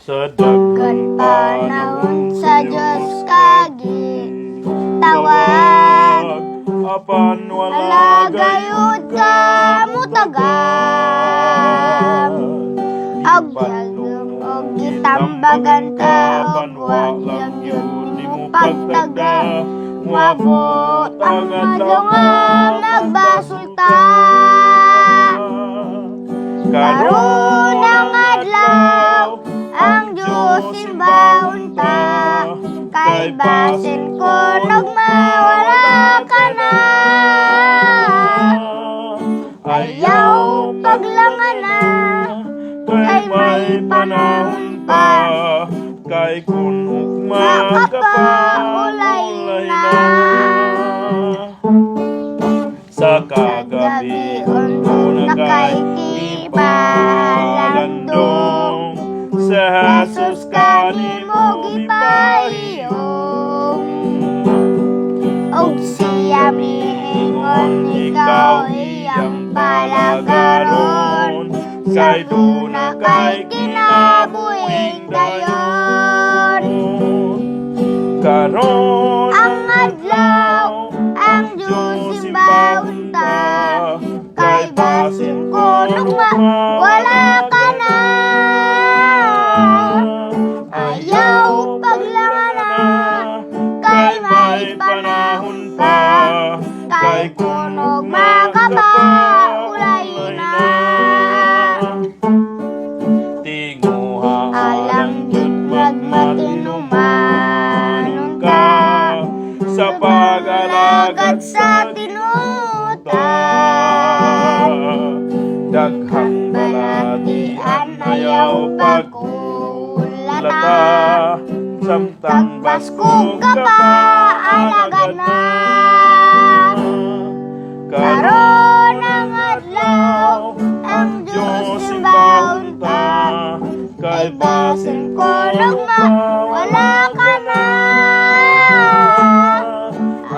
sa daghan panahon sa Diyos tawag, apan wala gayud ka mutagam, og yagom og gitambagan ka, og walang yun ni mo pagtagda. Mabot ang adlaw nga magbasulta, karon ang adlaw ang Diyos simbahon ta, kay basin ko nagmawala ka na. Ayaw paglangan na, kay may panahon pa, kay kung ugma ka pa ulay na. Sa kagabi undo na kay ibalandong, sa Jesus kanimo gipahiyong, og siya miingon ikaw iyang palagaron, kay duna kay kinabuhing dayon. Karon Ang adlaw ang Diyos simbahon ta, kay basin ko wala ka na. Ayaw paglangan na, kay may panahon pa, kay kunog makapaulay na. tinguha Alang yun magmatinumanon ka, sa pag-alagad sa tinuta. daghang balatian ayaw pagkulata, pagkulata, samtang baskog baskog ka pa alagad na. Karon ang adlaw ang Diyos simbahon ta, kay basin ko wala ka na.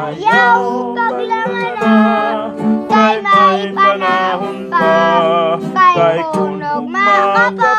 Ayaw paglangan na, kay may panahon pa, kay kunog makapa